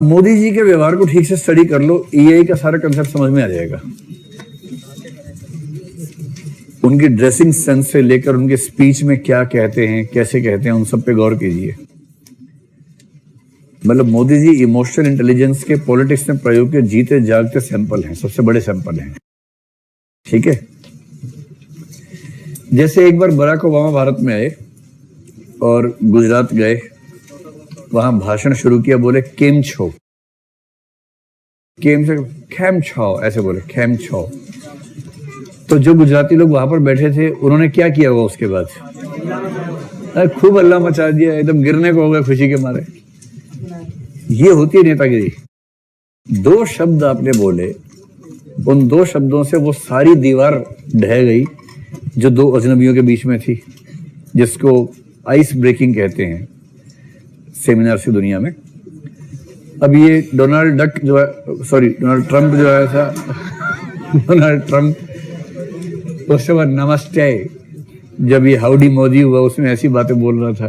मोदी जी के व्यवहार को ठीक से स्टडी कर लो, ईआई का सारा कंसेप्ट समझ में आ जाएगा। उनकी ड्रेसिंग सेंस से लेकर उनके स्पीच में क्या कहते हैं, कैसे कहते हैं, उन सब पे गौर कीजिए। मतलब मोदी जी इमोशनल इंटेलिजेंस के पॉलिटिक्स में प्रयोग के जीते जागते सैंपल हैं, सबसे बड़े सैंपल हैं। ठीक है, जैसे एक बार बराक ओबामा भारत में आए और गुजरात गए, वहां भाषण शुरू किया, बोले केम छो, केम से खेम छो, ऐसे बोले खेम छो। तो जो गुजराती लोग वहां पर बैठे थे उन्होंने क्या किया हुआ उसके बाद, खूब हल्ला मचा दिया, एकदम गिरने को हो गए खुशी के मारे। ये होती है नेतागिरी। दो शब्द आपने बोले, उन दो शब्दों से वो सारी दीवार ढह गई जो दो अजनबियों के बीच में थी, जिसको आइस ब्रेकिंग कहते हैं सेमिनार की दुनिया में। अब ये डोनाल्ड ट्रंप जो आया था डोनाल्ड ट्रंप, उसके बाद नमस्ते, जब ये हाउडी मोदी हुआ उसमें ऐसी बातें बोल रहा था।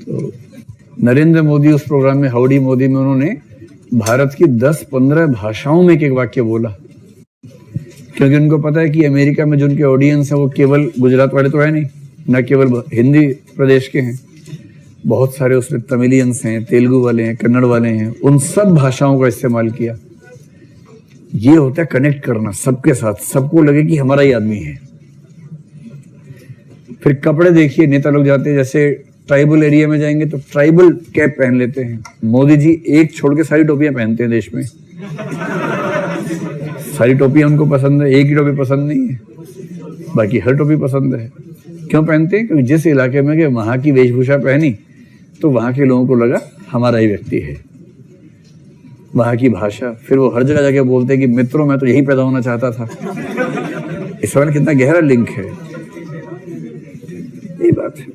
तो नरेंद्र मोदी उस प्रोग्राम में हाउडी मोदी में उन्होंने भारत की 10-15 भाषाओं में एक एक वाक्य बोला, क्योंकि उनको पता है कि अमेरिका में जो उनके ऑडियंस है वो केवल गुजरात वाले तो है नहीं, न केवल हिंदी प्रदेश के हैं, बहुत सारे उसमें तमिलियंस हैं, तेलुगु वाले हैं, कन्नड़ वाले हैं, उन सब भाषाओं का इस्तेमाल किया। ये होता है कनेक्ट करना सबके साथ, सबको लगे कि हमारा ही आदमी है। फिर कपड़े देखिए, नेता लोग जाते हैं जैसे ट्राइबल एरिया में जाएंगे तो ट्राइबल कैप पहन लेते हैं। मोदी जी एक छोड़ के सारी टोपियां पहनते हैं देश में। सारी टोपियां उनको पसंद है, एक ही टोपी पसंद नहीं है, बाकी हर टोपी पसंद है। क्यों पहनते हैं? क्योंकि जिस इलाके में वहां की वेशभूषा पहनी तो वहां के लोगों को लगा हमारा ही व्यक्ति है। वहां की भाषा, फिर वो हर जगह जाके बोलते हैं कि मित्रों मैं तो यही पैदा होना चाहता था। इस बार कितना गहरा लिंक है, ये बात है।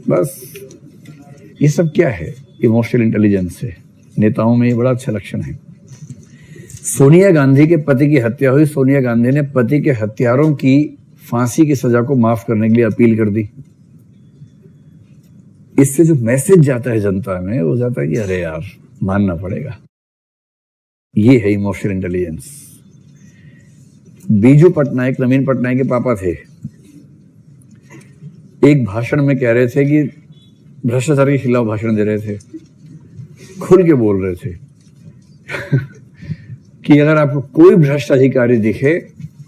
बस ये सब क्या है? इमोशनल इंटेलिजेंस है। नेताओं में ये बड़ा अच्छा लक्षण है। सोनिया गांधी के पति की हत्या हुई, सोनिया गांधी ने पति के हत्यारों की फांसी की सजा को माफ करने के लिए अपील कर दी। इससे जो मैसेज जाता है जनता में वो जाता है कि अरे यार मानना पड़ेगा। ये है इमोशनल इंटेलिजेंस। बीजू पटनायक, नवीन पटनायक के पापा थे, एक भाषण में कह रहे थे कि भ्रष्टाचार के खिलाफ भाषण दे रहे थे, खुल के बोल रहे थे कि अगर आपको कोई भ्रष्ट अधिकारी दिखे,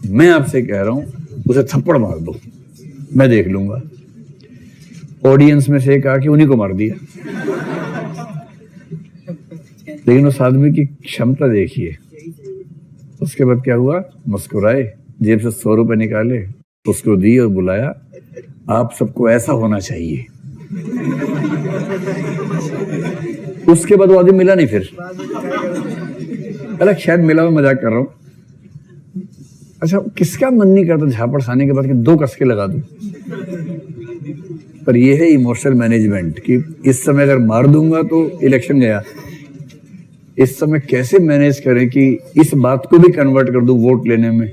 मैं आपसे कह रहा हूं उसे थप्पड़ मार दो, मैं देख लूंगा। ऑडियंस में से एक आके उन्हीं को मार दिया। लेकिन उस आदमी की क्षमता देखिए। उसके बाद क्या हुआ? मुस्कुराए, जेब से 100 रुपए निकाले, उसको दी और बुलाया, आप सबको ऐसा होना चाहिए। उसके बाद वो आदमी मिला नहीं। फिर अलग, शायद मिला, मैं मजाक कर रहा हूं। अच्छा, किसका मन नहीं करता झापड़ खाने के बाद कि 2 कसके लगा दूं? पर यह है इमोशनल मैनेजमेंट कि इस समय अगर मार दूंगा तो इलेक्शन गया, इस समय कैसे मैनेज करें कि इस बात को भी कन्वर्ट कर दूं वोट लेने में।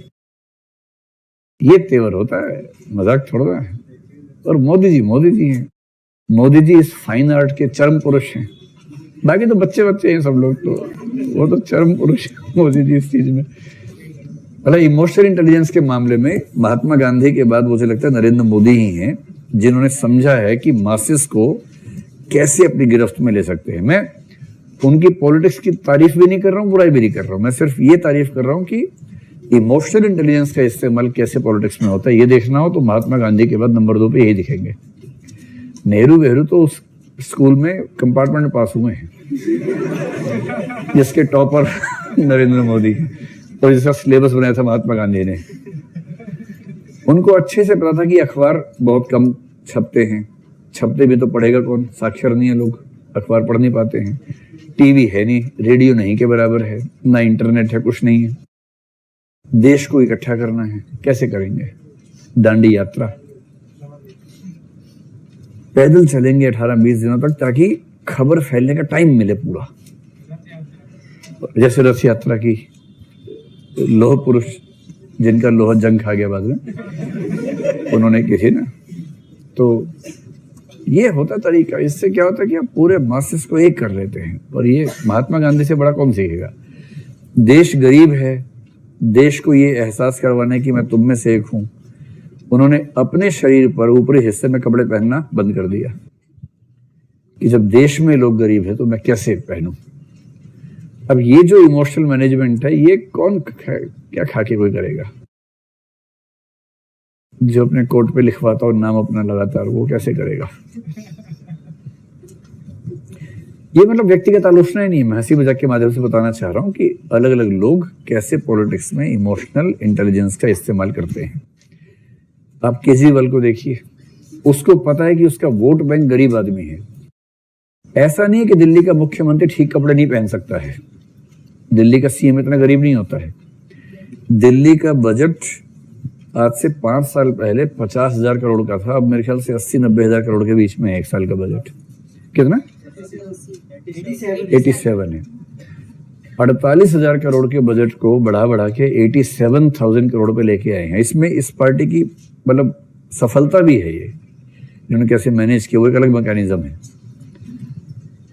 ये तेवर होता है, मजाक छोड़ना है। और मोदी जी हैं। मोदी जी इस फाइन आर्ट के चरम पुरुष हैं। बाकी तो बच्चे हैं सब लोग, तो वो तो चरम पुरुष है मोदी जी इस चीज में। मतलब इमोशनल इंटेलिजेंस के मामले में महात्मा गांधी के बाद मुझे लगता है नरेंद्र मोदी ही हैं जिन्होंने समझा है कि मासेस को कैसे अपनी गिरफ्त में ले सकते हैं। मैं उनकी पॉलिटिक्स की तारीफ भी नहीं कर रहा हूं, बुराई भी नहीं कर रहा हूं, मैं सिर्फ ये तारीफ कर रहा हूं कि इमोशनल इंटेलिजेंस का इस्तेमाल कैसे पॉलिटिक्स में होता है। ये देखना हो तो महात्मा गांधी के बाद नंबर 2 पे यही दिखेंगे। नेहरू वेहरू तो उस स्कूल में कंपार्टमेंट में पास हुए हैं जिसके टॉपर नरेंद्र मोदी और जिसका सिलेबस बनाया था महात्मा गांधी ने। उनको अच्छे से पता था कि अखबार बहुत कम छपते हैं, छपते भी तो पढ़ेगा कौन? साक्षर नहीं है लोग, अखबार पढ़ नहीं पाते हैं, टीवी है नहीं, रेडियो नहीं के बराबर है, ना इंटरनेट है, कुछ नहीं है। देश को इकट्ठा करना है, कैसे करेंगे? दांडी यात्रा, पैदल चलेंगे 18-20 दिनों तक ताकि खबर फैलने का टाइम मिले पूरा। जैसे रथ यात्रा की, लोह पुरुष जिनका लोहा जंग खा गया बाद में, उन्होंने की थी ना, तो ये होता तरीका। इससे क्या होता है कि आप पूरे मासेस को एक कर लेते हैं। और ये महात्मा गांधी से बड़ा कौन सीखेगा। देश गरीब है, देश को ये एहसास करवाने की मैं तुम में से एक हूं, उन्होंने अपने शरीर पर ऊपरी हिस्से में कपड़े पहनना बंद कर दिया कि जब देश में लोग गरीब है तो मैं कैसे पहनूं। अब ये जो इमोशनल मैनेजमेंट है, ये कौन क्या खा के कोई करेगा। जो अपने कोट पे लिखवाता और नाम अपना लगातार, वो कैसे करेगा। ये मतलब व्यक्तिगत आलोचना ही नहीं, मैं हंसी मजाक के माध्यम से बताना चाह रहा हूं कि अलग अलग लोग कैसे पॉलिटिक्स में इमोशनल इंटेलिजेंस का इस्तेमाल करते हैं। आप केजरीवाल को देखिए, उसको पता है कि उसका वोट बैंक गरीब आदमी है। ऐसा नहीं है कि दिल्ली का मुख्यमंत्री ठीक कपड़े नहीं पहन सकता है, दिल्ली का सीएम इतना गरीब नहीं होता है। दिल्ली का बजट आज से 5 साल पहले 50,000 करोड़ का था, अब मेरे ख्याल से 80-90 हजार करोड़ के बीच में है एक साल का बजट। कितना? 87 है। 48,000 करोड़ के बजट को बढ़ा के 87,000 करोड़ पे लेके आए हैं। इसमें इस पार्टी की मतलब सफलता भी है, ये इन्होंने कैसे मैनेज किया वो एक अलग मैकेनिज्म है।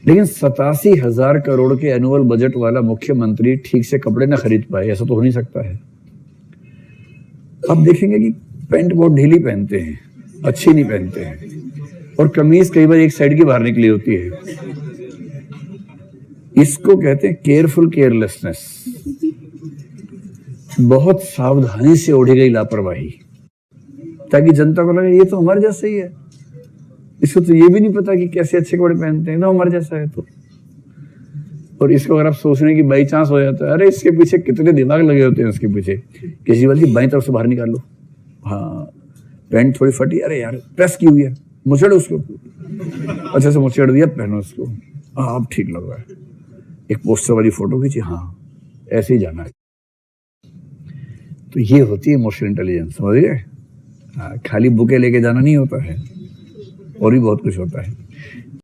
लेकिन 87,000 करोड़ के एनुअल बजट वाला मुख्यमंत्री ठीक से कपड़े ना खरीद पाए, ऐसा तो हो नहीं सकता है। अब देखेंगे कि पैंट बहुत ढीली पहनते हैं, अच्छी नहीं पहनते हैं, और कमीज कई बार एक साइड की बाहर निकली होती है। इसको कहते हैं केयरफुल केयरलेसनेस, बहुत सावधानी से ओढ़ी गई लापरवाही, ताकि जनता को लगे ये तो हमारे जैसा ही है। इसको तो ये भी नहीं पता कि कैसे अच्छे कपड़े पहनते हैं, तो हमारे जैसा है तो। और इसको अगर आप सोच रहे हैं कि बाई चांस हो जाता है, अरे इसके पीछे कितने दिमाग लगे होते हैं। उसके पीछे केजरीवाल की बाई तरफ से बाहर निकाल लो, हाँ पैंट थोड़ी फटी, अरे यार प्रेस की हुई है, मुचड़ उसको, अच्छे से मुचड़ दिया, पहनो उसको, हाँ अब ठीक लग रहा है। एक पोस्टर वाली फोटो खींची, हाँ ऐसे ही जाना है। तो ये होती है इमोशनल इंटेलिजेंस, समझिए। हाँ, खाली बुके लेके जाना नहीं होता है, और भी बहुत कुछ होता है।